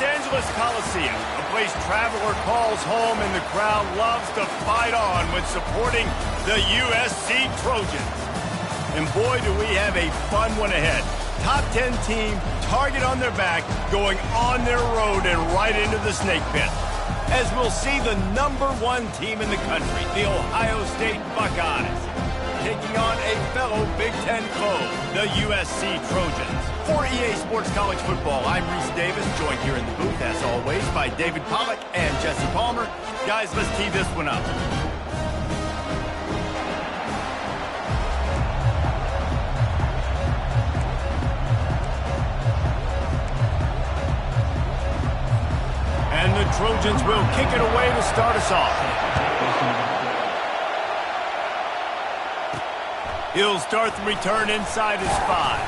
Angeles Coliseum, a place traveler calls home and the crowd loves to fight on when supporting the USC Trojans. And boy, do we have a fun one ahead. Top 10 team, target on their back, going on their road and right into the snake pit. As we'll see the #1 team in the country, the Ohio State Buckeyes, taking on a fellow Big Ten foe, the USC Trojans. For EA Sports College Football, I'm Reese Davis, joined here in the booth, as always, by David Pollack and Jesse Palmer. Guys, let's tee this one up. And the Trojans will kick it away to start us off. He'll start the return inside his 5.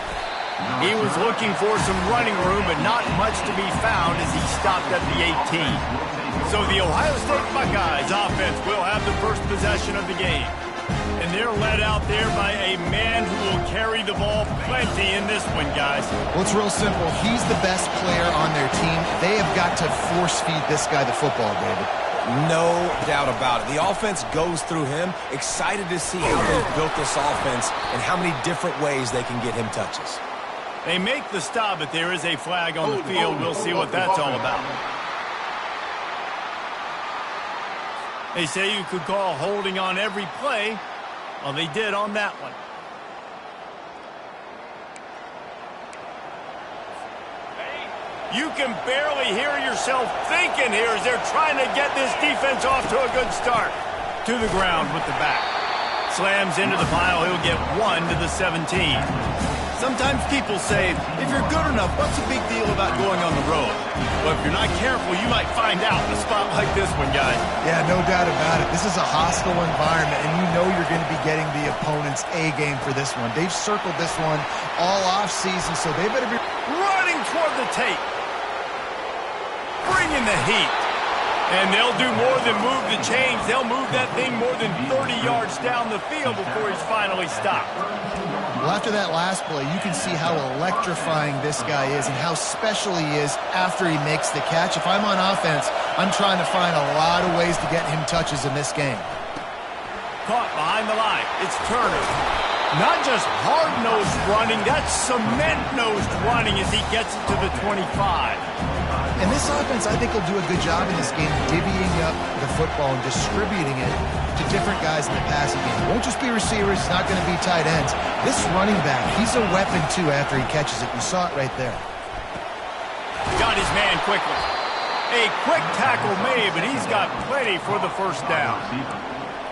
He was looking for some running room, but not much to be found as he stopped at the 18. So the Ohio State Buckeyes offense will have the first possession of the game. And they're led out there by a man who will carry the ball plenty in this one, guys. Well, it's real simple. He's the best player on their team. They have got to force-feed this guy the football, David. No doubt about it. The offense goes through him. Excited to see how they've built this offense and how many different ways they can get him touches. They make the stop, but there is a flag on the field. We'll see what that's all about. They say you could call holding on every play. Well, they did on that one. You can barely hear yourself thinking here as they're trying to get this defense off to a good start. To the ground with the back. Slams into the pile. He'll get 1 to the 17. Sometimes people say, if you're good enough, what's the big deal about going on the road? Well, if you're not careful, you might find out in a spot like this one, guys. Yeah, no doubt about it. This is a hostile environment, and you know you're going to be getting the opponent's A game for this one. They've circled this one all off-season, so they better be running toward the tape. Bringing the heat. And they'll do more than move the chains. They'll move that thing more than 30 yards down the field before he's finally stopped. Well, after that last play, you can see how electrifying this guy is and how special he is after he makes the catch. If I'm on offense, I'm trying to find a lot of ways to get him touches in this game. Caught behind the line. It's Turner. Not just hard-nosed running, that's cement-nosed running as he gets it to the 25. And this offense, I think, will do a good job in this game divvying up the football and distributing it to different guys in the passing game. It won't just be receivers. It's not going to be tight ends. This running back, he's a weapon, too, after he catches it. You saw it right there. Got his man quickly. A quick tackle made, but he's got plenty for the first down.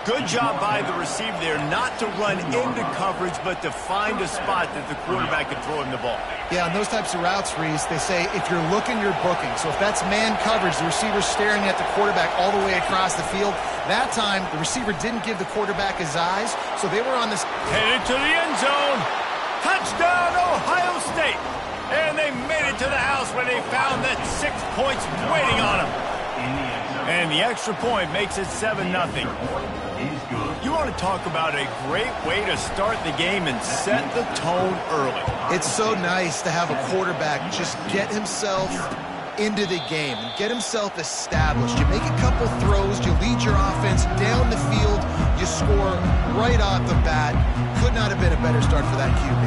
Good job by the receiver there not to run into coverage, but to find a spot that the quarterback can throw him the ball. Yeah, on those types of routes, Reese, they say if you're looking, you're booking. So if that's man coverage, the receiver's staring at the quarterback all the way across the field. That time, the receiver didn't give the quarterback his eyes, so they were on this. Headed to the end zone. Touchdown, Ohio State. And they made it to the house when they found that 6 points waiting on them. And the extra point makes it 7-0. You want to talk about a great way to start the game and set the tone early. It's so nice to have a quarterback just get himself into the game and get himself established. You make a couple throws, you lead your offense down the field, you score right off the bat. Could not have been a better start for that QB.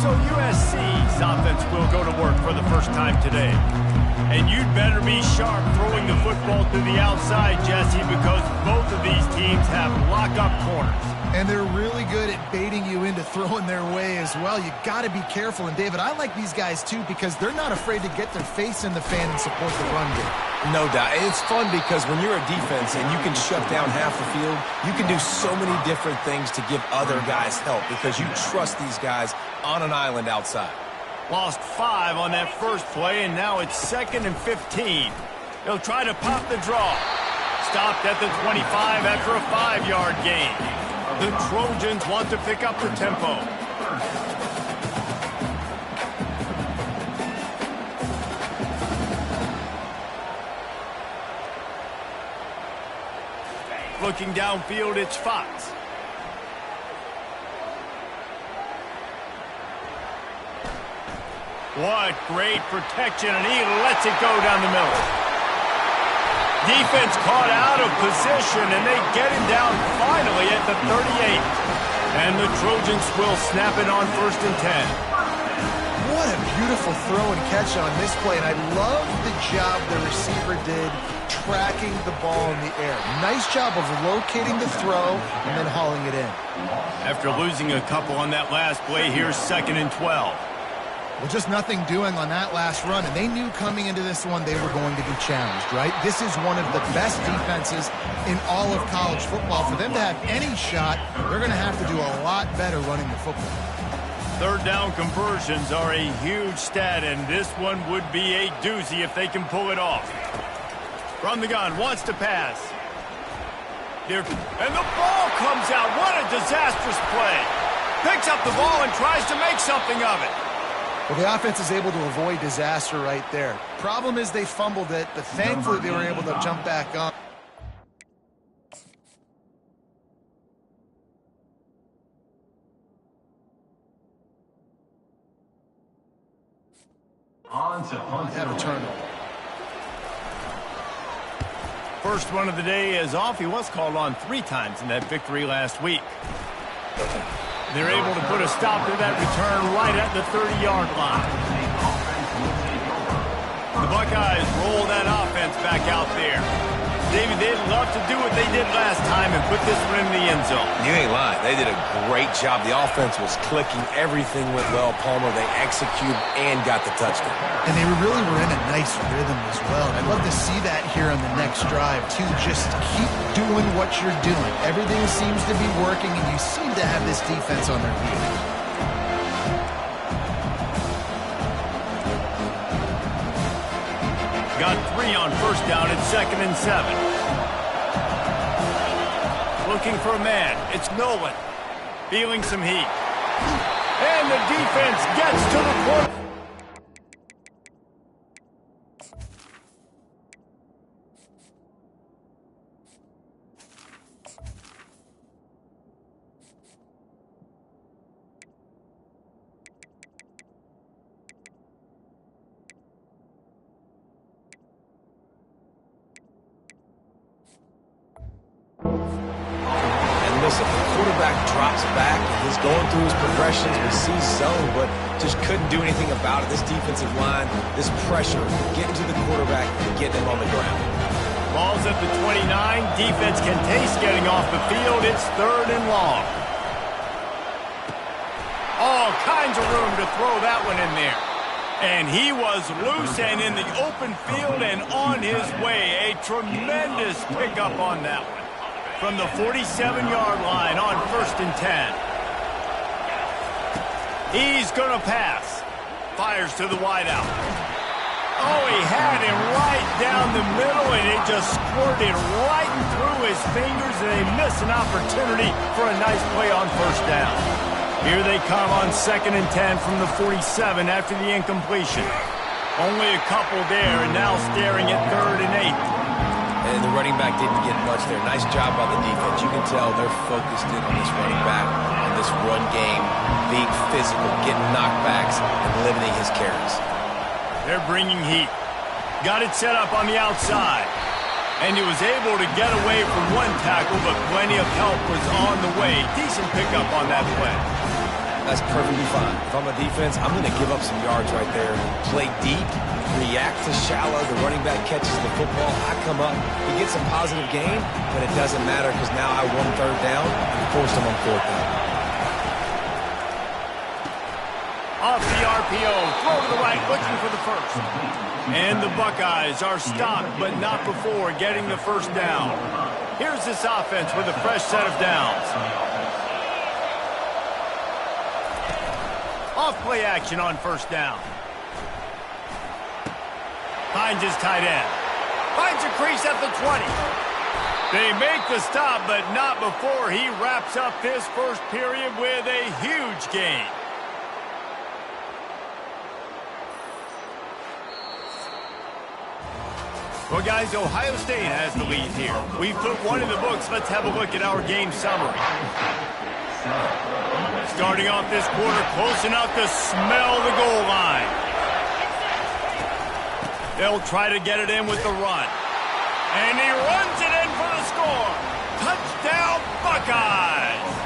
So USC's offense will go to work for the first time today. And you'd better be sharp throwing the football to the outside, Jesse, because both of these teams have lock-up corners. And they're really good at baiting you into throwing their way as well. You got to be careful. And, David, I like these guys, too, because they're not afraid to get their face in the fan and support the run game. No doubt. It's fun because when you're a defense and you can shut down half the field, you can do so many different things to give other guys help because you trust these guys on an island outside. Lost 5 on that first play, and now it's 2nd and 15. They'll try to pop the draw. Stopped at the 25 after a 5-yard gain. The Trojans want to pick up the tempo. Looking downfield, it's Fox. What great protection, and he lets it go down the middle. Defense caught out of position, and they get him down finally at the 38. And the Trojans will snap it on 1st and 10. What a beautiful throw and catch on this play, and I love the job the receiver did tracking the ball in the air. Nice job of locating the throw and then hauling it in. After losing a couple on that last play, here's 2nd and 12. Well, just nothing doing on that last run, and they knew coming into this one they were going to be challenged, right? This is one of the best defenses in all of college football. For them to have any shot, they're going to have to do a lot better running the football. 3rd down conversions are a huge stat, and this one would be a doozy if they can pull it off. From the gun, wants to pass. And the ball comes out. What a disastrous play. Picks up the ball and tries to make something of it. Well, the offense is able to avoid disaster right there. Problem is they fumbled it, but thankfully they were able to jump back on. Have a turnover. First one of the day is off. He was called on 3 times in that victory last week. They're able to put a stop to that return right at the 30-yard line. The Buckeyes roll that offense back out there. David, they'd love to do what they did last time and put this one in the end zone. You ain't lying. They did a great job. The offense was clicking. Everything went well. Palmer, they executed and got the touchdown. And they really were in a nice rhythm as well. And I'd love to see that here on the next drive, too. Just keep doing what you're doing. Everything seems to be working, and you seem to have this defense on their heels. Got 3 on 1st down at 2nd and 7. Looking for a man. It's Nolan. Feeling some heat. And the defense gets to the quarter. Listen, the quarterback drops back. He's going through his progressions. We see zone, but just couldn't do anything about it. This defensive line, this pressure, getting to the quarterback and getting him on the ground. Ball's at the 29. Defense can taste getting off the field. It's 3rd and long. All kinds of room to throw that one in there. And he was loose and in the open field and on his way. A tremendous pickup on that one. From the 47-yard line on 1st and 10. He's going to pass. Fires to the wideout. Oh, he had him right down the middle, and it just squirted right through his fingers, and they miss an opportunity for a nice play on 1st down. Here they come on 2nd and 10 from the 47 after the incompletion. Only a couple there, and now staring at 3rd and 8. And the running back didn't get much there. Nice job by the defense. You can tell they're focused in on this running back, on this run game, being physical, getting knockbacks, and limiting his carries. They're bringing heat. Got it set up on the outside. And he was able to get away from one tackle, but plenty of help was on the way. Decent pickup on that play. That's perfectly fine. If I'm a defense, I'm going to give up some yards right there. Play deep, react to shallow. The running back catches the football. I come up. He gets a positive gain, but it doesn't matter because now I won 3rd down and forced him on 4th down. Off the RPO, throw to the right, looking for the 1st. And the Buckeyes are stopped, but not before getting the 1st down. Here's this offense with a fresh set of downs. Off play action on 1st down. Finds his tight end. Finds a crease at the 20. They make the stop, but not before he wraps up this 1st period with a huge gain. Well, guys, Ohio State has the lead here. We've put one in the books. Let's have a look at our game summary. Starting off this quarter, close enough to smell the goal line. They'll try to get it in with the run. And he runs it in for the score. Touchdown, Buckeyes!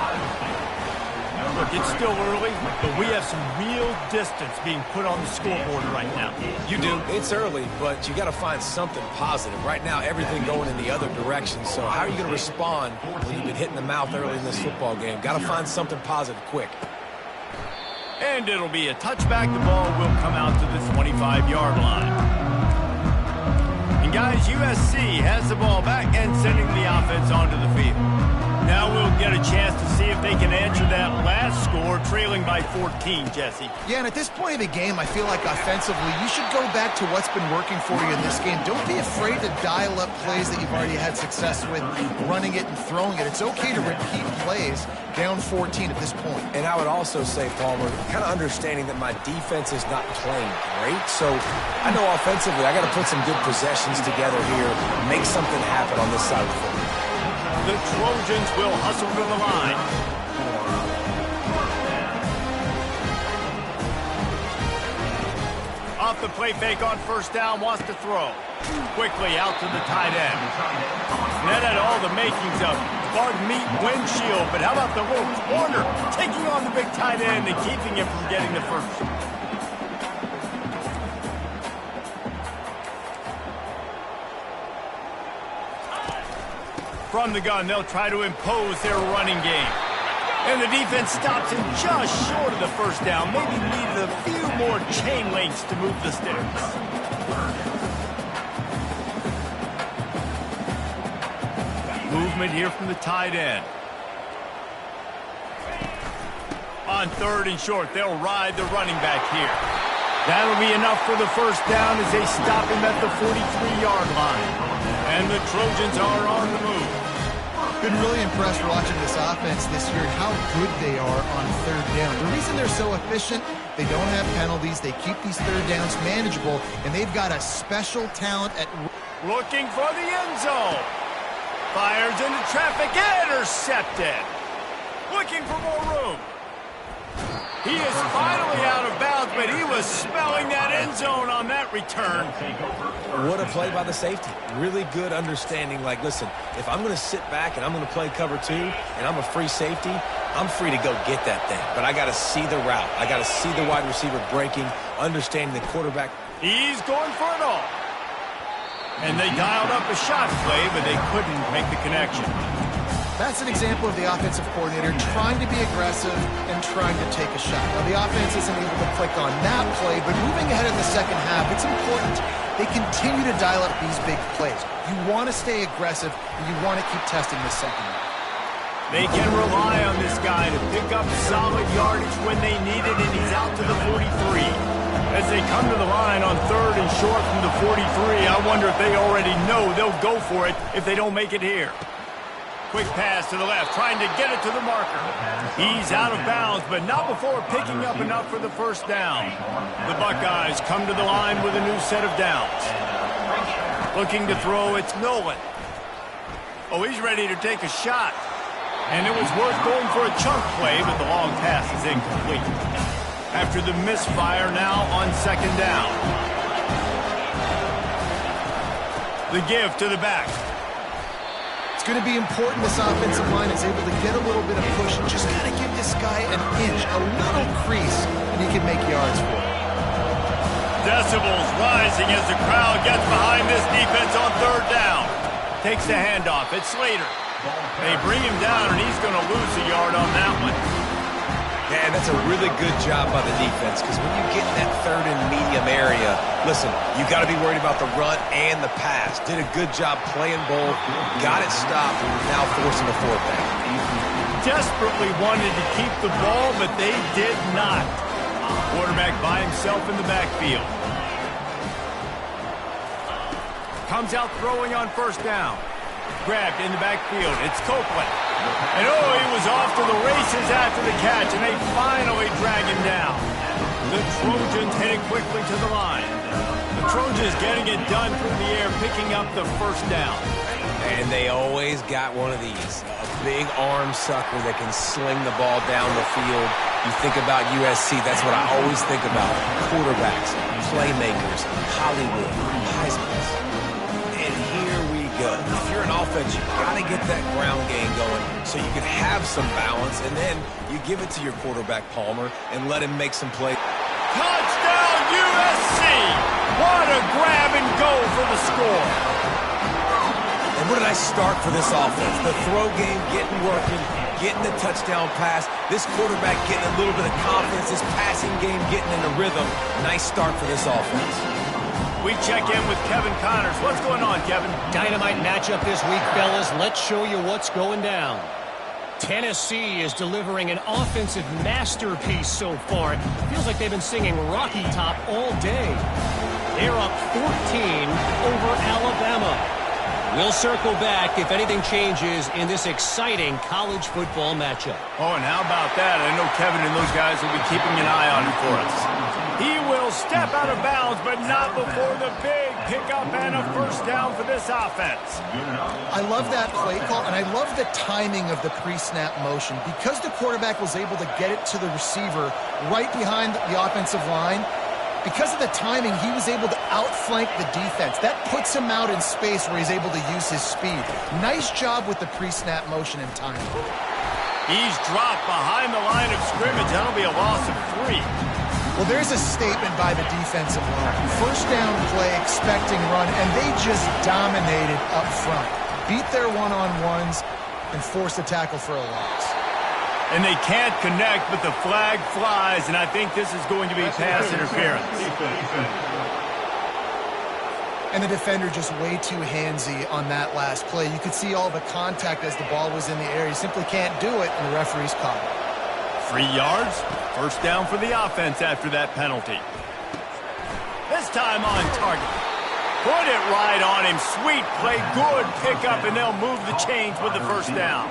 Look, it's still early, but we have some real distance being put on the scoreboard right now. You do. It's early, but you got to find something positive. Right now, everything going in the other direction. So how are you going to respond when you've been hit in the mouth early in this football game? Got to find something positive quick. And it'll be a touchback. The ball will come out to the 25-yard line. And guys, USC has the ball back and sending the offense onto the field. Now we'll get a chance to see if they can answer that last score, trailing by 14, Jesse. Yeah, and at this point of the game, I feel like offensively, you should go back to what's been working for you in this game. Don't be afraid to dial up plays that you've already had success with, running it and throwing it. It's okay to repeat plays down 14 at this point. And I would also say, Palmer, kind of understanding that my defense is not playing great. So I know offensively, I got to put some good possessions together here, make something happen on this side of the football. The Trojans will hustle to the line. Off the play fake on first down, wants to throw. Quickly out to the tight end. And that had all the makings of bug meat windshield, but how about the little corner taking on the big tight end and keeping him from getting the first? From the gun, they'll try to impose their running game. And the defense stops him just short of the first down. Maybe needed a few more chain links to move the sticks. Movement here from the tight end. On third and short, they'll ride the running back here. That'll be enough for the first down as they stop him at the 43-yard line. And the Trojans are on the move. Been really impressed watching this offense this year and how good they are on third down. The reason they're so efficient, they don't have penalties, they keep these third downs manageable, and they've got a special talent at... Looking for the end zone. Fires into traffic, intercepted. Looking for more room. He is finally out of bounds, but he was smelling that end zone on that return. What a play by the safety. Really good understanding. Like, listen, if I'm going to sit back and I'm going to play cover two and I'm a free safety, I'm free to go get that thing. But I got to see the route. I got to see the wide receiver breaking, understanding the quarterback. He's going for it all. And they dialed up a shot play, but they couldn't make the connection. That's an example of the offensive coordinator trying to be aggressive and trying to take a shot. Now, the offense isn't able to click on that play, but moving ahead in the second half, it's important they continue to dial up these big plays. You want to stay aggressive, and you want to keep testing the second half. They can rely on this guy to pick up solid yardage when they need it, and he's out to the 43. As they come to the line on third and short from the 43, I wonder if they already know they'll go for it if they don't make it here. Quick pass to the left, trying to get it to the marker. He's out of bounds, but not before picking up enough for the first down. The Buckeyes come to the line with a new set of downs. Looking to throw, it's Nolan. Oh, he's ready to take a shot. And it was worth going for a chunk play, but the long pass is incomplete. After the misfire, now on second down. The give to the back. It's going to be important this offensive line is able to get a little bit of push and just kind of give this guy an inch, a little crease, and he can make yards for it. Decibels rising as the crowd gets behind this defense on third down. Takes the handoff. It's Slater. They bring him down, and he's going to lose a yard on that one. Man, that's a really good job by the defense, because when you get in that third and medium area, listen, you got to be worried about the run and the pass. Did a good job playing both, got it stopped, and now forcing the fourth down. Desperately wanted to keep the ball, but they did not. Quarterback by himself in the backfield. Comes out throwing on first down. Grabbed in the backfield. It's Copeland. And oh, he was off to the races after the catch, and they finally drag him down. The Trojans headed quickly to the line. The Trojans getting it done through the air, picking up the first down. And they always got one of these, a big arm sucker that can sling the ball down the field. You think about USC, that's what I always think about. Quarterbacks, playmakers, Hollywood, Heisman's. And here we go. If you're an offense, you got to get that ground game going so you can have some balance, and then you give it to your quarterback, Palmer, and let him make some plays. Touchdown, USC! What a grab and go for the score. And what a nice start for this offense. The throw game getting working, getting the touchdown pass. This quarterback getting a little bit of confidence. This passing game getting in the rhythm. Nice start for this offense. We check in with Kevin Connors. What's going on, Kevin? Dynamite matchup this week, fellas. Let's show you what's going down. Tennessee is delivering an offensive masterpiece so far. It feels like they've been singing Rocky Top all day. They're up 14 over Alabama. We'll circle back if anything changes in this exciting college football matchup. Oh, and how about that? I know Kevin and those guys will be keeping an eye on it for us. He will step out of bounds, but not before the big pickup and a first down for this offense. I love that play call, and I love the timing of the pre-snap motion. Because the quarterback was able to get it to the receiver right behind the offensive line, because of the timing, he was able to outflank the defense. That puts him out in space where he's able to use his speed. Nice job with the pre-snap motion and timing. He's dropped behind the line of scrimmage. That'll be a loss of 3. Well, there's a statement by the defensive line. First down play, expecting run, and they just dominated up front. Beat their one-on-ones and forced a tackle for a loss. And they can't connect, but the flag flies, and I think this is going to be pass interference. And the defender just way too handsy on that last play. You could see all the contact as the ball was in the air. You simply can't do it, and the referee's caught it. 3 yards, first down for the offense after that penalty. This time on target. Put it right on him. Sweet play, good pickup, and they'll move the chains with the first down.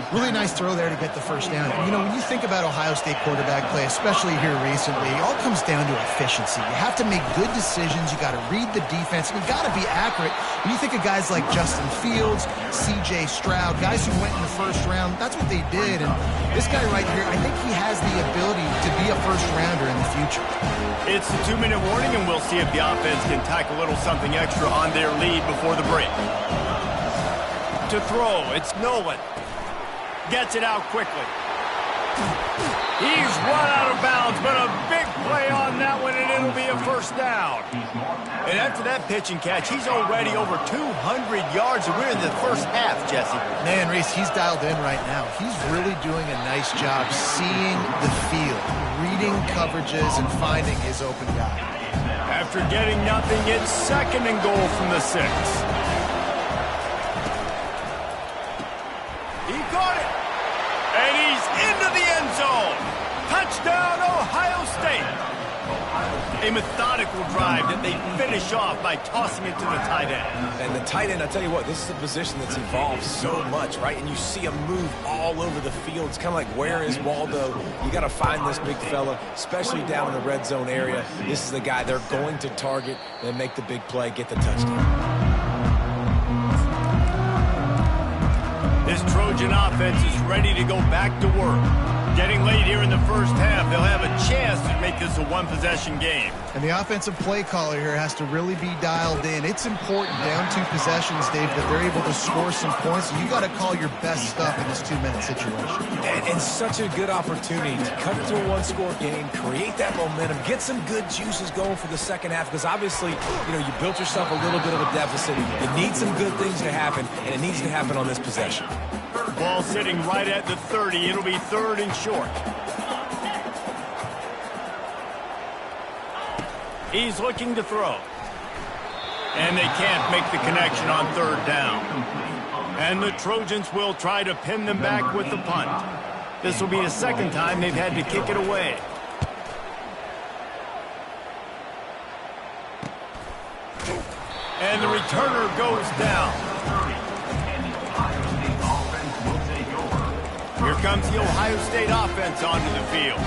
Really nice throw there to get the first down. You know, when you think about Ohio State quarterback play, especially here recently, it all comes down to efficiency. You have to make good decisions. You got to read the defense. You got to be accurate. When you think of guys like Justin Fields, C.J. Stroud, guys who went in the first round, that's what they did. And this guy right here, I think he has the ability to be a first-rounder in the future. It's a 2-minute warning, and we'll see if the offense can tack a little something extra on their lead before the break. To throw, it's Nolan. Gets it out quickly. He's run out of bounds, but a big play on that one, and it'll be a first down. And after that pitch and catch, he's already over 200 yards, and we're in the first half, Jesse. Man, Reese, he's dialed in right now. He's really doing a nice job seeing the field, reading coverages, and finding his open guy. After getting nothing, it's second and goal from the 6. He caught it. And he's into the end zone. Touchdown, Ohio State. A methodical drive that they finish off by tossing it to the tight end. And the tight end, I tell you what, this is a position that's evolved so much, right? And you see him move all over the field. It's kind of like, where is Waldo? You got to find this big fella, especially down in the red zone area. This is the guy they're going to target and make the big play, get the touchdown. This Trojan offense is ready to go back to work. Getting late here in the first half, they'll have a chance to make this a one-possession game. And the offensive play caller here has to really be dialed in. It's important down 2 possessions, Dave, that they're able to score some points. You got to call your best stuff in this 2-minute situation. And such a good opportunity to cut it to a 1-score game, create that momentum, get some good juices going for the second half, because obviously, you know, you built yourself a little bit of a deficit. You need some good things to happen, and it needs to happen on this possession. Ball sitting right at the 30. It'll be third and short. He's looking to throw. And they can't make the connection on third down. And the Trojans will try to pin them back with the punt. This will be the second time they've had to kick it away. And the returner goes down. Here comes the Ohio State offense onto the field.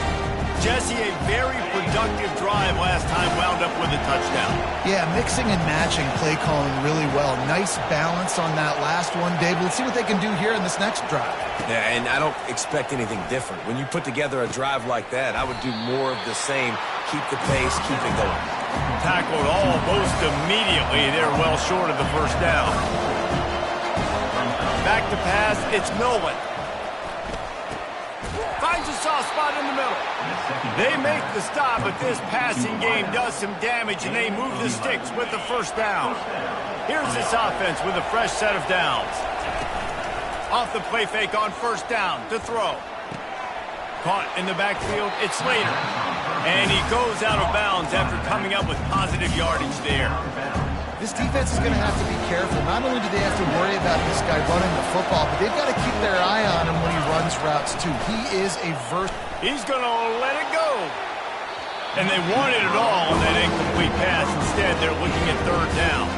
Jesse, a very productive drive last time wound up with a touchdown. Yeah, mixing and matching play calling really well. Nice balance on that last one, Dave. Let's see what they can do here in this next drive. Yeah, and I don't expect anything different. When you put together a drive like that, I would do more of the same. Keep the pace, keep it going. Tackled almost immediately. They're well short of the first down. Back to pass, it's Nolan. Finds a soft spot in the middle. They make the stop, but this passing game does some damage, and they move the sticks with the first down. Here's this offense with a fresh set of downs. Off the play fake on first down to throw. Caught in the backfield, it's Slater. And he goes out of bounds after coming up with positive yardage there. This defense is going to have to be careful. Not only do they have to worry about this guy running the football, but they've got to keep their eye on him when he runs routes, too. He is a He's going to let it go. And they wanted it all on that incomplete pass. Instead, they're looking at third down.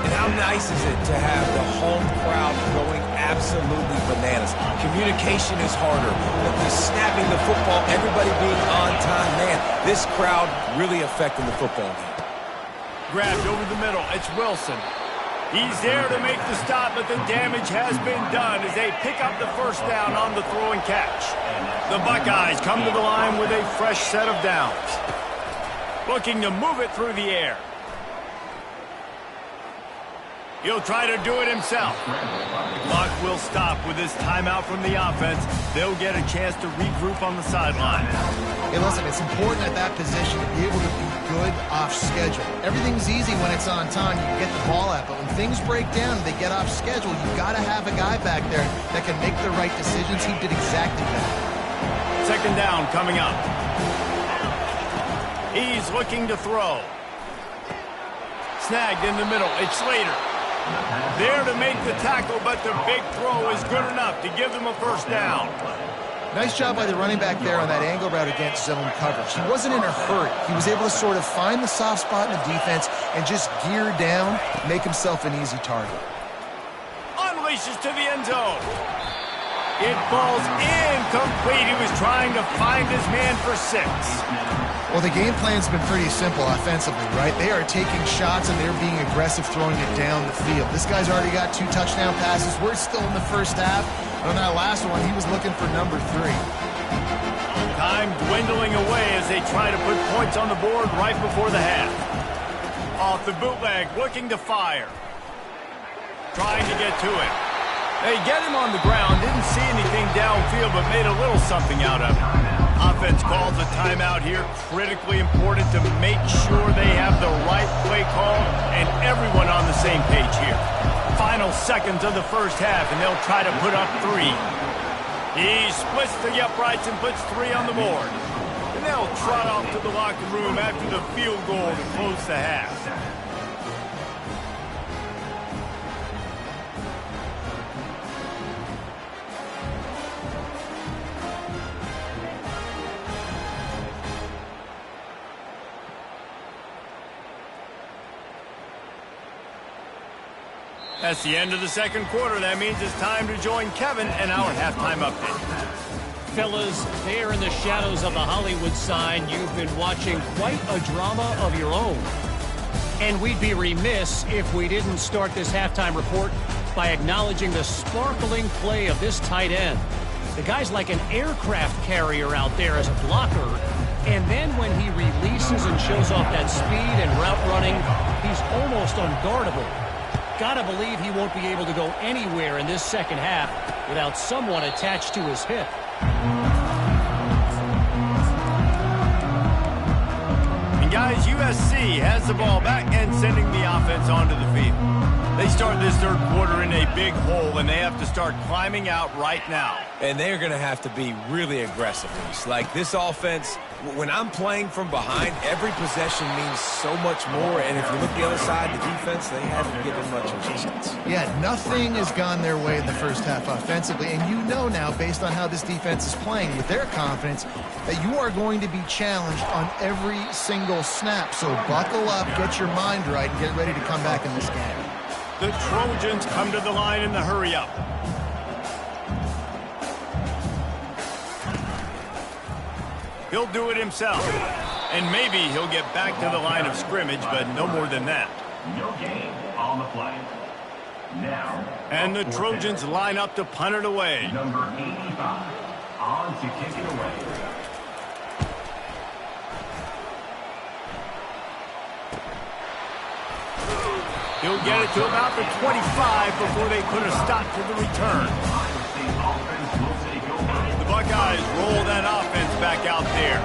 And how nice is it to have the home crowd going absolutely bananas? Communication is harder, but the snapping the football, everybody being on time, man, this crowd really affecting the football game. Grabbed over the middle, it's Wilson. He's there to make the stop, but the damage has been done as they pick up the first down on the throw and catch. The Buckeyes come to the line with a fresh set of downs. Looking to move it through the air. He'll try to do it himself. The clock will stop with this timeout from the offense. They'll get a chance to regroup on the sideline. Hey, listen, it's important at that position to be able to be good off schedule. Everything's easy when it's on time. You can get the ball out, but when things break down and they get off schedule, you got to have a guy back there that can make the right decisions. He did exactly that. Second down coming up. He's looking to throw. Snagged in the middle. It's Slater. There to make the tackle, but the big throw is good enough to give them a first down. Nice job by the running back there on that angle route against zone coverage. He wasn't in a hurry. He was able to sort of find the soft spot in the defense and just gear down, make himself an easy target. Unleashes to the end zone. It falls incomplete. He was trying to find his man for 6. Well, the game plan's been pretty simple offensively, right? They are taking shots and they're being aggressive throwing it down the field. This guy's already got 2 touchdown passes. We're still in the first half. And on that last one, he was looking for number 3. Time dwindling away as they try to put points on the board right before the half. Off the bootleg, looking to fire. Trying to get to it. They get him on the ground. Didn't see anything downfield, but made a little something out of it. Offense calls a timeout here. Critically important to make sure they have the right play call and everyone on the same page here. Final seconds of the first half, and they'll try to put up 3. He splits the uprights and puts 3 on the board. And they'll trot off to the locker room after the field goal to close the half. That's the end of the second quarter. That means it's time to join Kevin and our halftime update. Fellas, there in the shadows of the Hollywood sign, you've been watching quite a drama of your own. And we'd be remiss if we didn't start this halftime report by acknowledging the sparkling play of this tight end. The guy's like an aircraft carrier out there as a blocker. And then when he releases and shows off that speed and route running, he's almost unguardable. Gotta believe he won't be able to go anywhere in this second half without someone attached to his hip. And guys, USC has the ball back and sending the offense onto the field. They start this third quarter in a big hole, and they have to start climbing out right now. And they're going to have to be really aggressive. Like this offense, when I'm playing from behind, every possession means so much more. And if you look the other side, the defense, they haven't given much resistance. Yeah, nothing has gone their way in the first half offensively. And you know now, based on how this defense is playing with their confidence, that you are going to be challenged on every single snap. So buckle up, get your mind right, and get ready to come back in this game. The Trojans come to the line in the hurry-up. He'll do it himself. And maybe he'll get back to the line of scrimmage, but no more than that. No gain on the play. Now, and the Trojans line up to punt it away. Number 85 on to kick it away. He'll get it to about the 25 before they put a stop to the return. The Buckeyes roll that offense back out there.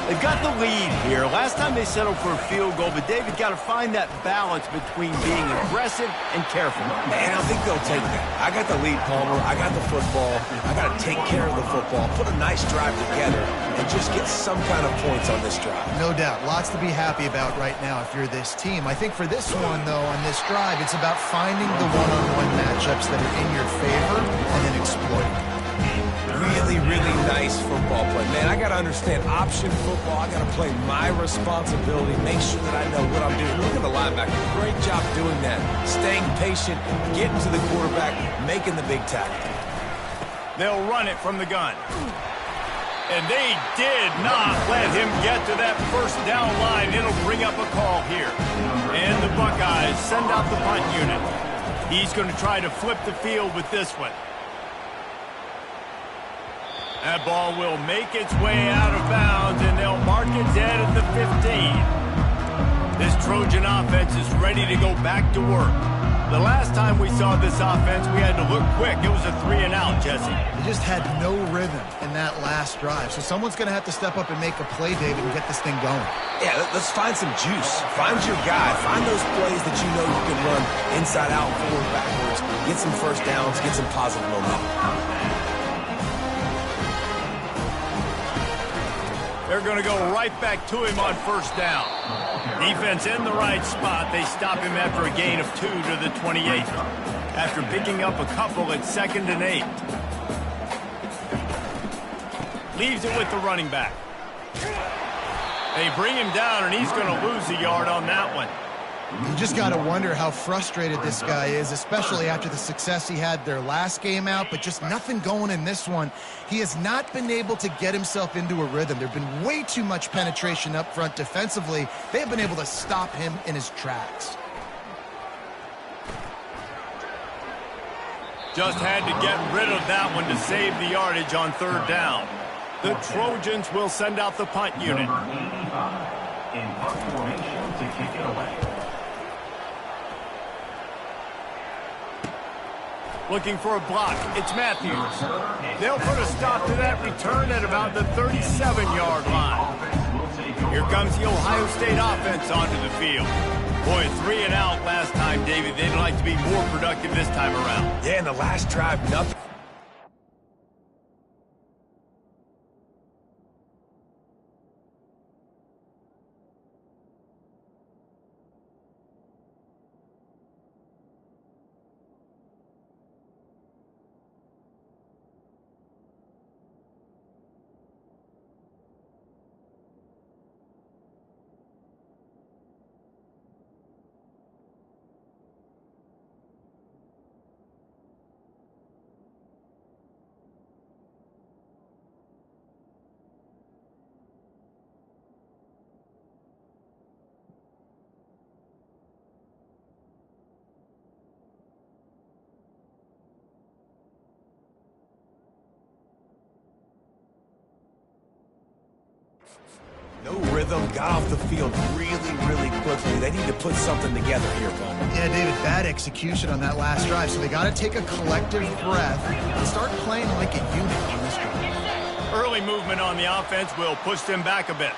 They've got the lead here. Last time they settled for a field goal, but David got to find that balance between being aggressive and careful. Man, I think they'll take that. I got the lead, Palmer. I got the football. I got to take care of the football, put a nice drive together, and just get some kind of points on this drive. No doubt. Lots to be happy about right now if you're this team. I think for this one, though, on this drive, it's about finding the one-on-one matchups that are in your favor and then exploiting them. Really, really nice football play. Man, I got to understand option football. I got to play my responsibility, make sure that I know what I'm doing. Look at the linebacker. Great job doing that. Staying patient, getting to the quarterback, making the big tackle. They'll run it from the gun. And they did not let him get to that first down line. It'll bring up a call here. And the Buckeyes send out the punt unit. He's going to try to flip the field with this one. That ball will make its way out of bounds, and they'll mark it dead at the 15. This Trojan offense is ready to go back to work. The last time we saw this offense, we had to look quick. It was a 3-and-out, Jesse. They just had no rhythm in that last drive. So someone's going to have to step up and make a play, David, and get this thing going. Yeah, let's find some juice. Find your guy. Find those plays that you know you can run inside out, forward, backwards. Get some first downs. Get some positive momentum. They're going to go right back to him on first down. Defense in the right spot. They stop him after a gain of 2 to the 28. After picking up a couple at 2nd and 8. Leaves it with the running back. They bring him down, and he's going to lose a yard on that one. You just got to wonder how frustrated this guy is, especially after the success he had their last game out, but just nothing going in this one. He has not been able to get himself into a rhythm. There have been way too much penetration up front defensively. They have been able to stop him in his tracks. Just had to get rid of that one to save the yardage on 3rd down. The Trojans will send out the punt unit. Number 85 in punt formation to kick it away. Looking for a block. It's Matthews. They'll put a stop to that return at about the 37-yard line. Here comes the Ohio State offense onto the field. Boy, 3-and-out last time, David. They'd like to be more productive this time around. Yeah, in the last drive, nothing. No rhythm, got off the field really, really quickly. They need to put something together here, Palmer. Yeah, David, bad execution on that last drive, so they got to take a collective breath and start playing like a unit on this drive. Early movement on the offense will push them back a bit.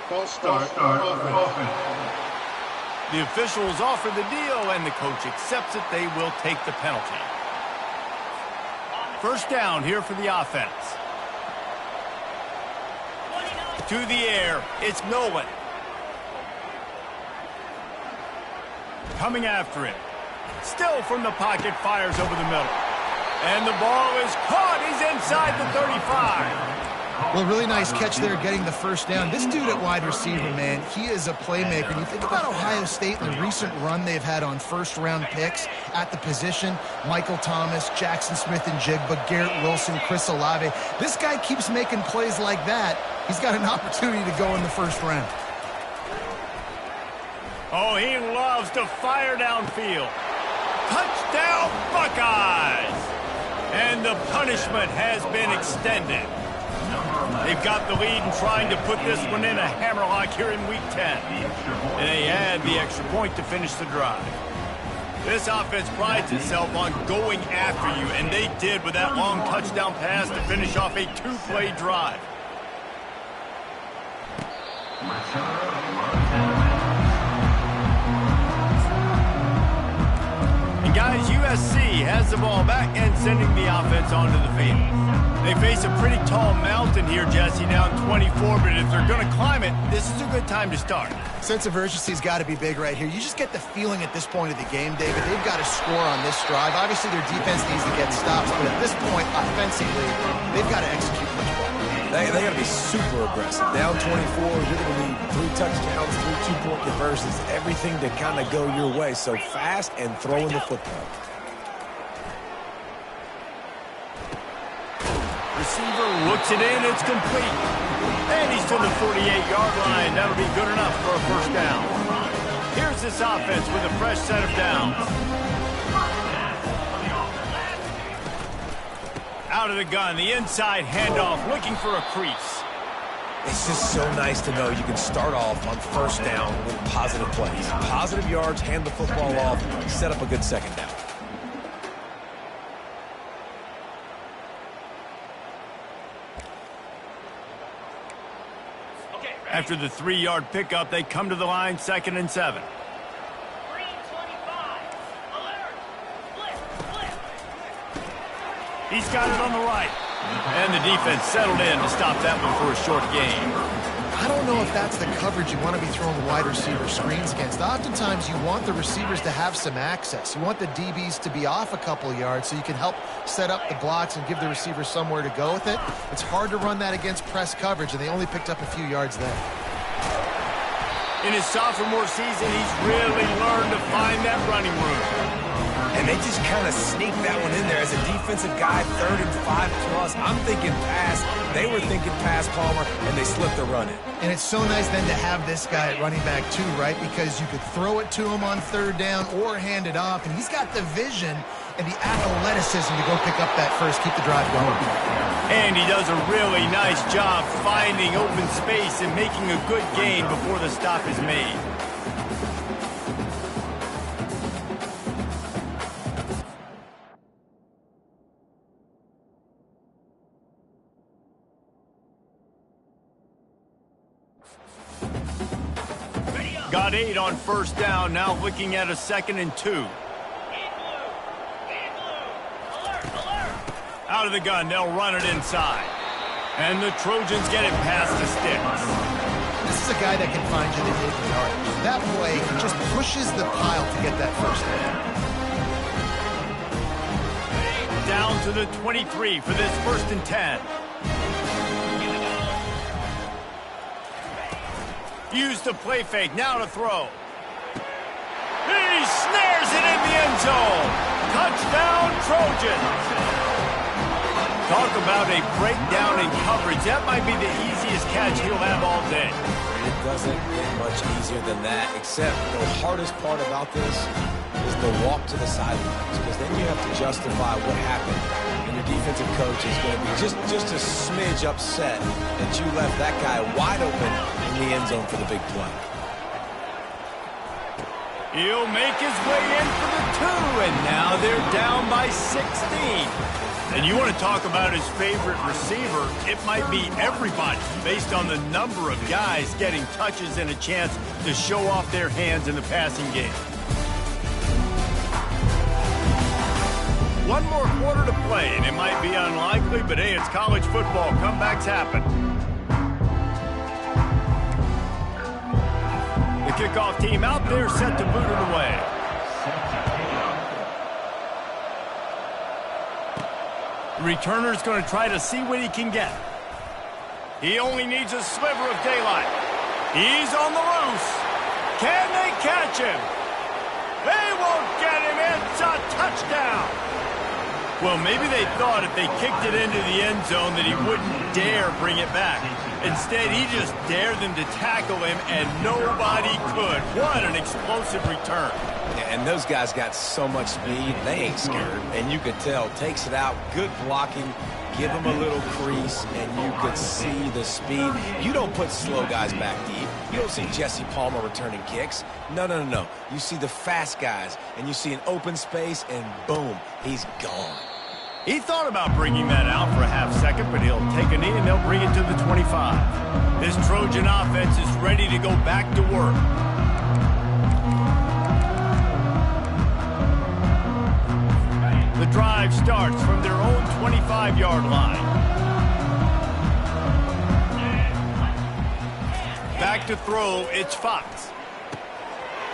False start offense. The officials offer the deal, and the coach accepts it. They will take the penalty. First down here for the offense. To the air, it's Nolan. Coming after it. Still from the pocket, fires over the middle. And the ball is caught. He's inside the 35. Well, really nice catch there, getting the first down. This dude at wide receiver, man, he is a playmaker. And you think about Ohio State and the recent run they've had on first-round picks at the position. Michael Thomas, Jackson Smith and Jigba, Garrett Wilson, Chris Olave. This guy keeps making plays like that. He's got an opportunity to go in the first round. Oh, he loves to fire downfield. Touchdown, Buckeyes! And the punishment has been extended. They've got the lead and trying to put this one in a hammerlock here in Week 10. And they add the extra point to finish the drive. This offense prides itself on going after you, and they did with that long touchdown pass to finish off a two-play drive. And guys, USC has the ball back and sending the offense onto the field. They face a pretty tall mountain here, Jesse, down 24, but if they're going to climb it, this is a good time to start. Sense of urgency's got to be big right here. You just get the feeling at this point of the game, David, they've got to score on this drive. Obviously, their defense needs to get stops, but at this point, offensively, they've got to execute much better. They got to be super aggressive. Down 24, you're going to need 3 touchdowns, 3 two-point conversions, everything to kind of go your way. So fast and throwing the football. Receiver looks it in, it's complete. And he's to the 48-yard line. That'll be good enough for a first down. Here's this offense with a fresh set of downs. Out of the gun, the inside handoff, looking for a crease. It's just so nice to know you can start off on first down with positive plays. Positive yards, hand the football off, set up a good second down. After the 3-yard pickup, they come to the line, 2nd and 7. He's got it on the right. And the defense settled in to stop that one for a short gain. I don't know if that's the coverage you want to be throwing the wide receiver screens against. Oftentimes, you want the receivers to have some access. You want the DBs to be off a couple of yards so you can help set up the blocks and give the receivers somewhere to go with it. It's hard to run that against press coverage, and they only picked up a few yards there. In his sophomore season, he's really learned to find that running room. And they just kind of sneaked that one in there as a defensive guy, 3rd and 5+. I'm thinking pass. They were thinking pass, Palmer, and they slipped the run in. And it's so nice then to have this guy at running back too, right? Because you could throw it to him on 3rd down or hand it off, and he's got the vision and the athleticism to go pick up that first, keep the drive going. And he does a really nice job finding open space and making a good gain before the stop is made. Got 8 on first down, now looking at a 2nd and 2. Out of the gun, they'll run it inside. And the Trojans get it past the sticks. This is a guy that can find you the hidden yardage. That way, he just pushes the pile to get that first down. Down to the 23 for this 1st and 10. Use the play fake, now to throw. He snares it in the end zone. Touchdown, Trojans. Talk about a breakdown in coverage. That might be the easiest catch he'll have all day. It doesn't get much easier than that, except the hardest part about this is the walk to the sidelines, because then you have to justify what happened. And your defensive coach is going to be just a smidge upset that you left that guy wide open in the end zone for the big play. He'll make his way in for the 2, and now they're down by 16. And you want to talk about his favorite receiver, it might be everybody, based on the number of guys getting touches and a chance to show off their hands in the passing game. One more quarter to play, and it might be unlikely, but hey, it's college football. Comebacks happen. The kickoff team out there set to boot it away. The returner's going to try to see what he can get. He only needs a sliver of daylight. He's on the loose. Can they catch him? They won't get him. It's a touchdown. Well, maybe they thought if they kicked it into the end zone that he wouldn't dare bring it back. Instead, he just dared them to tackle him, and nobody could. What an explosive return. Yeah, and those guys got so much speed, they ain't scared. And you could tell, takes it out, good blocking, give him a little crease, and you could see the speed. You don't put slow guys back deep. You don't see Jesse Palmer returning kicks. No, no, no, no. You see the fast guys, and you see an open space, and boom, he's gone. He thought about bringing that out for a half second, but he'll take a knee and they'll bring it to the 25. This Trojan offense is ready to go back to work. The drive starts from their own 25-yard line. Back to throw, it's Fox.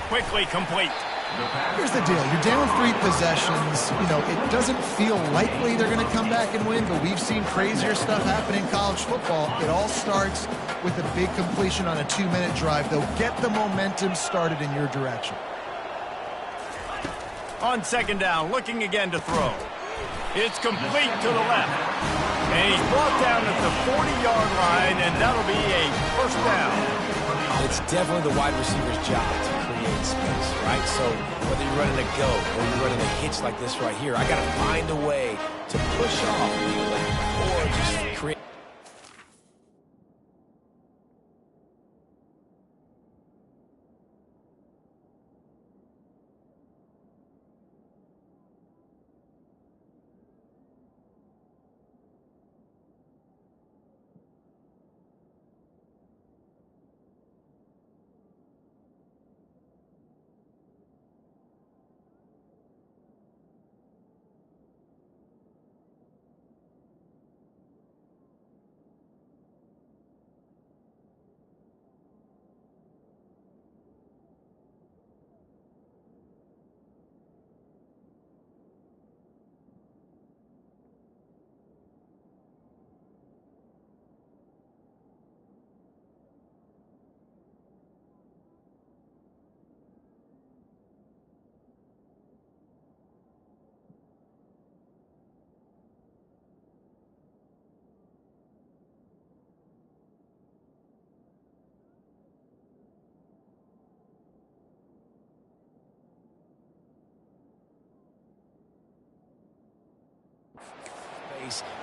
Quickly complete. Here's the deal. You're down 3 possessions. You know, it doesn't feel likely they're going to come back and win, but we've seen crazier stuff happen in college football. It all starts with a big completion on a 2-minute drive. They'll get the momentum started in your direction. On second down, looking again to throw. It's complete to the left. And he's brought down at the 40-yard line, and that'll be a first down. It's definitely the wide receiver's job to create space, right? So whether you're running a go or you're running a hitch like this right here, I got to find a way to push off or just create.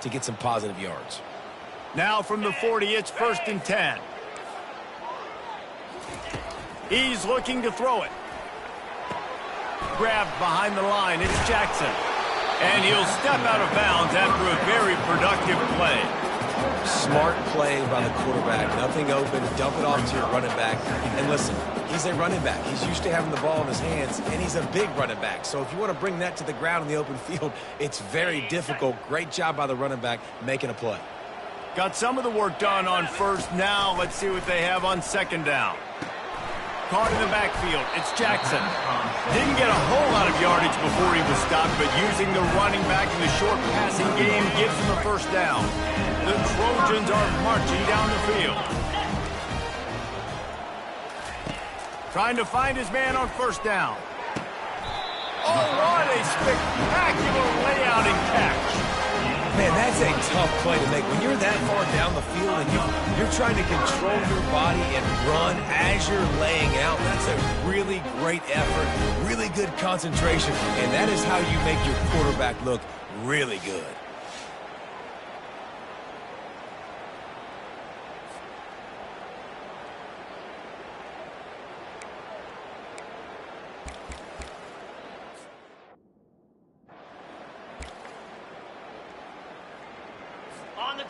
To get some positive yards. Now from the 40, it's 1st and 10. He's looking to throw it. Grabbed behind the line, it's Jackson. And he'll step out of bounds after a very productive play. Smart play by the quarterback. Nothing open. Dump it off to your running back. And listen, he's a running back. He's used to having the ball in his hands, and he's a big running back. So if you want to bring that to the ground in the open field, it's very difficult. Great job by the running back making a play. Got some of the work done on first. Now let's see what they have on second down. Caught in the backfield, it's Jackson. Didn't get a whole lot of yardage before he was stopped, but using the running back in the short passing game gives him the first down. The Trojans are marching down the field. Trying to find his man on first down. Oh, what a spectacular layout and catch. Man, that's a tough play to make. When you're that far down the field and you're trying to control your body and run as you're laying out, that's a really great effort, really good concentration, and that is how you make your quarterback look really good.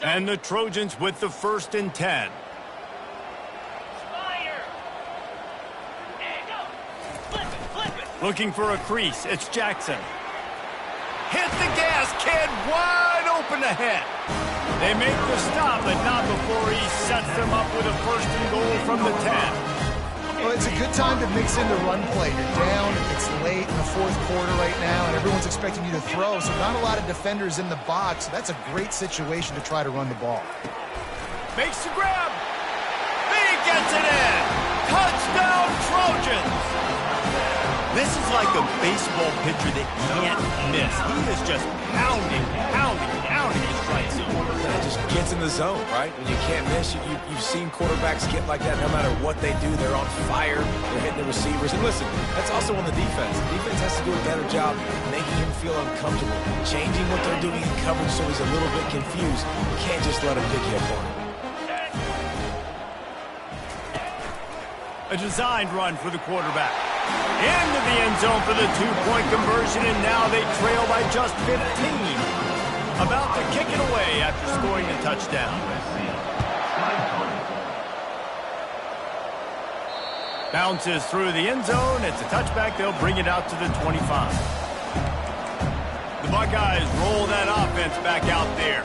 And the Trojans with the 1st and 10. Looking for a crease, it's Jackson. Hit the gas, kid, wide open ahead. They make the stop, but not before he sets them up with a 1st and goal from the 10. Well, it's a good time to mix in the run play. You're down, it's late in the 4th quarter right now, and everyone's expecting you to throw, so not a lot of defenders in the box. So that's a great situation to try to run the ball. Makes the grab. He gets it in. Touchdown, Trojans. This is like a baseball pitcher that can't miss. He is just pounding his strike zone. That just gets in the zone, right? When you can't miss, you've seen quarterbacks get like that no matter what they do. They're on fire. They're hitting the receivers. And listen, that's also on the defense. The defense has to do a better job making him feel uncomfortable, changing what they're doing in coverage so he's a little bit confused. You can't just let him pick you apart. A designed run for the quarterback. Into the end zone for the two-point conversion, and now they trail by just 15. About to kick it away after scoring the touchdown. Bounces through the end zone. It's a touchback. They'll bring it out to the 25. The Buckeyes roll that offense back out there.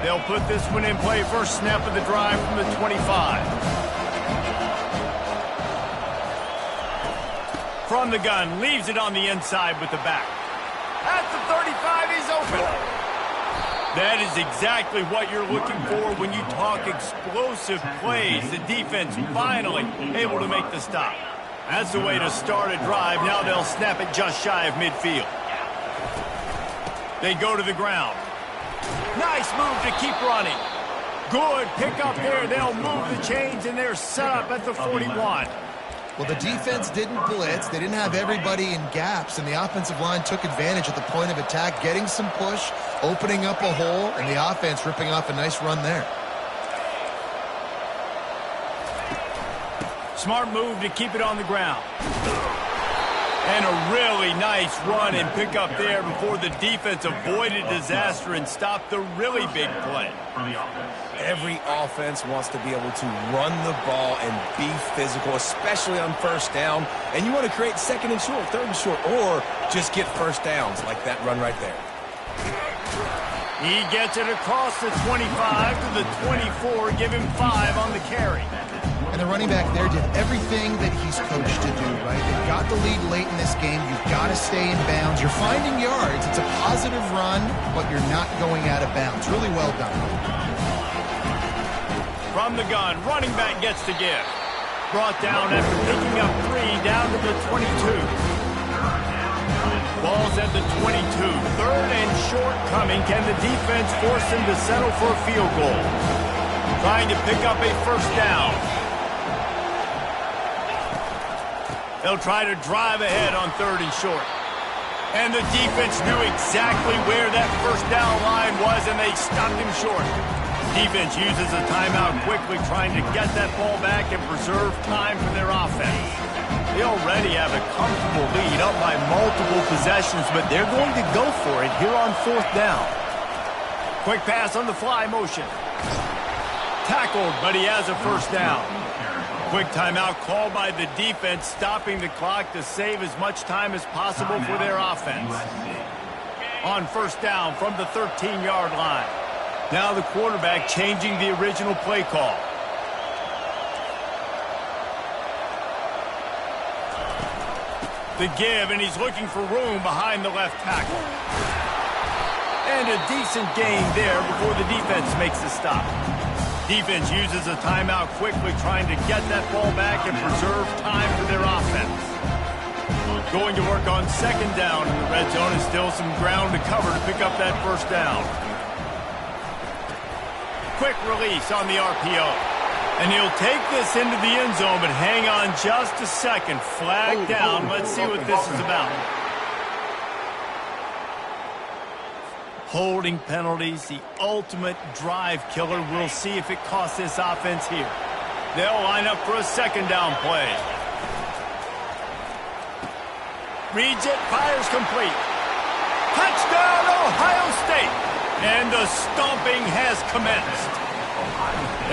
They'll put this one in play. First snap of the drive from the 25. From the gun, leaves it on the inside with the back. At the 35, he's open. That is exactly what you're looking for when you talk explosive plays. The defense finally able to make the stop. That's the way to start a drive. Now they'll snap it just shy of midfield. They go to the ground. Nice move to keep running. Good pick up there. They'll move the chains, and they're set up at the 41. Well, the defense didn't blitz. They didn't have everybody in gaps, and the offensive line took advantage at the point of attack, getting some push, opening up a hole, and the offense ripping off a nice run there. Smart move to keep it on the ground. And a really nice run and pick up there before the defense avoided disaster and stopped the really big play. Every offense wants to be able to run the ball and be physical, especially on first down. And you want to create second and short, third and short, or just get first downs like that run right there. He gets it across the 25 to the 24, give him 5 on the carry. And the running back there did everything that he's coached to do, right? They got the lead late in this game. You've got to stay in bounds. You're finding yards. It's a positive run, but you're not going out of bounds. Really well done. From the gun, running back gets to give. Brought down after picking up 3 down to the 22. Ball's at the 22. Third and short coming. Can the defense force him to settle for a field goal? Trying to pick up a first down. They'll try to drive ahead on third and short. And the defense knew exactly where that first down line was, and they stopped him short. Defense uses a timeout quickly, trying to get that ball back and preserve time for their offense. They already have a comfortable lead, up by multiple possessions, but they're going to go for it here on fourth down. Quick pass on the fly motion. Tackled, but he has a first down. Quick timeout called by the defense, stopping the clock to save as much time as possible for their offense. On first down from the 13-yard line. Now the quarterback changing the original play call. The give, and he's looking for room behind the left tackle. And a decent gain there before the defense makes the stop. Defense uses a timeout quickly, trying to get that ball back and preserve time for their offense. Going to work on second down in the red zone, and still some ground to cover to pick up that first down. Quick release on the RPO. And he'll take this into the end zone, but hang on just a second. Flag down. Let's see what this is about. Holding penalties, the ultimate drive killer. We'll see if it costs this offense here. They'll line up for a second down play. Reads it, fires complete. Touchdown, Ohio State! And the stomping has commenced.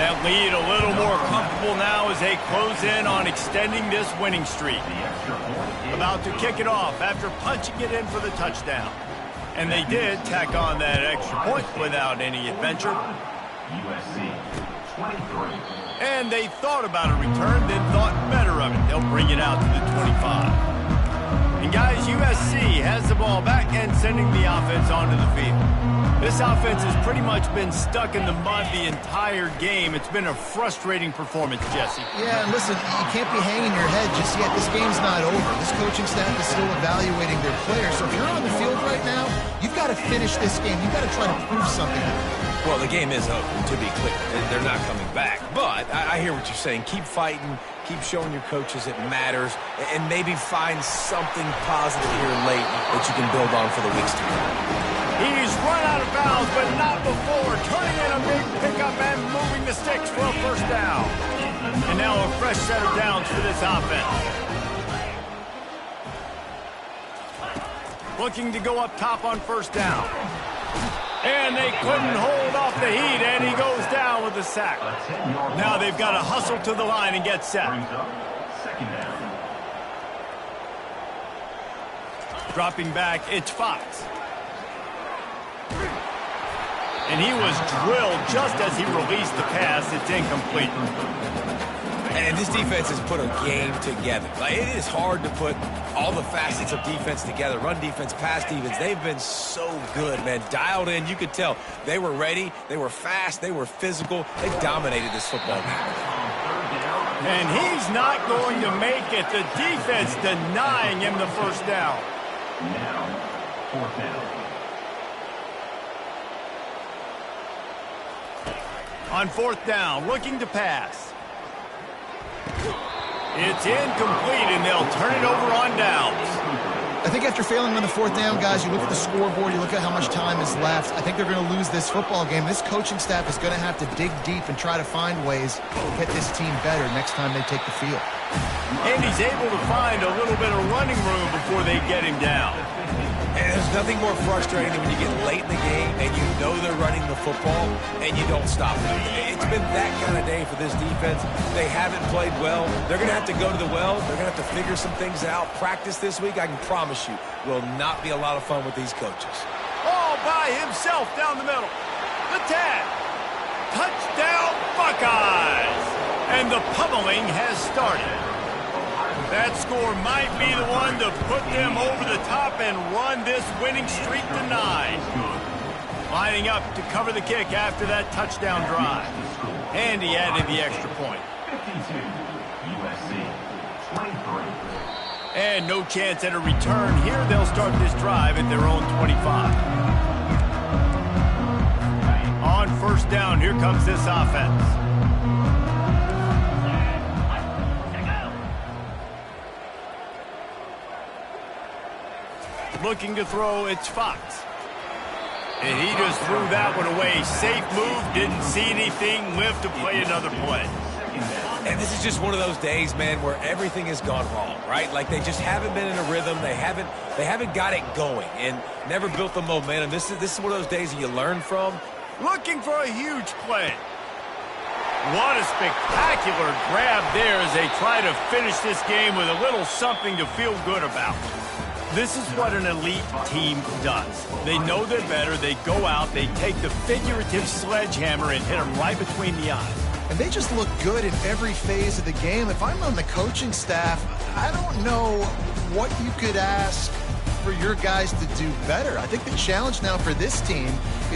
That lead a little more comfortable now as they close in on extending this winning streak. About to kick it off after punching it in for the touchdown. And they did tack on that extra point without any adventure. And they thought about a return, then thought better of it. They'll bring it out to the 25. And guys, USC has the ball back and sending the offense onto the field. This offense has pretty much been stuck in the mud the entire game. It's been a frustrating performance, Jesse. Yeah, and listen, you can't be hanging your head just yet. This game's not over. This coaching staff is still evaluating their players. So if you're on the field right now, you've got to finish this game. You've got to try to prove something. Well, the game is over, to be clear. They're not coming back. But I hear what you're saying. Keep fighting. Keep showing your coaches it matters. And maybe find something positive here late that you can build on for the weeks to come. He's run out of bounds, but not before. Turning in a big pickup and moving the sticks for a first down. And now a fresh set of downs for this offense. Looking to go up top on first down. And they couldn't hold off the heat, and he goes down with the sack. Now they've got to hustle to the line and get set. Second down. Dropping back, it's Fox. And he was drilled just as he released the pass. It's incomplete. And this defense has put a game together. Like, it is hard to put all the facets of defense together. Run defense, pass defense. They've been so good, man. Dialed in. You could tell they were ready. They were fast. They were physical. They dominated this football game. And he's not going to make it. The defense denying him the first down. Now, fourth down. On fourth down, looking to pass. It's incomplete, and they'll turn it over on downs. I think after failing on the fourth down, guys, you look at the scoreboard, you look at how much time is left. I think they're going to lose this football game. This coaching staff is going to have to dig deep and try to find ways to get this team better next time they take the field. And he's able to find a little bit of running room before they get him down. And there's nothing more frustrating than when you get late in the game and you know they're running the football and you don't stop them. It's been that kind of day for this defense. They haven't played well. They're going to have to go to the well. They're going to have to figure some things out. Practice this week, I can promise you, will not be a lot of fun with these coaches. All by himself down the middle. The tag. Touchdown, Buckeyes. And the pummeling has started. That score might be the one to put them over the top and run this winning streak to 9. Lining up to cover the kick after that touchdown drive. And he added the extra point. 52, USC, 23. And no chance at a return here. They'll start this drive at their own 25. On first down, here comes this offense. Looking to throw, it's Fox. And he just threw that one away. Safe move, didn't see anything, lived to play another play. And this is just one of those days, man, where everything has gone wrong, right? Like they just haven't been in a rhythm. They haven't got it going and never built the momentum. This is one of those days that you learn from. Looking for a huge play. What a spectacular grab there as they try to finish this game with a little something to feel good about. This is what an elite team does. They know they're better. They go out. They take the figurative sledgehammer and hit them right between the eyes. And they just look good in every phase of the game. If I'm on the coaching staff, I don't know what you could ask for your guys to do better. I think the challenge now for this team is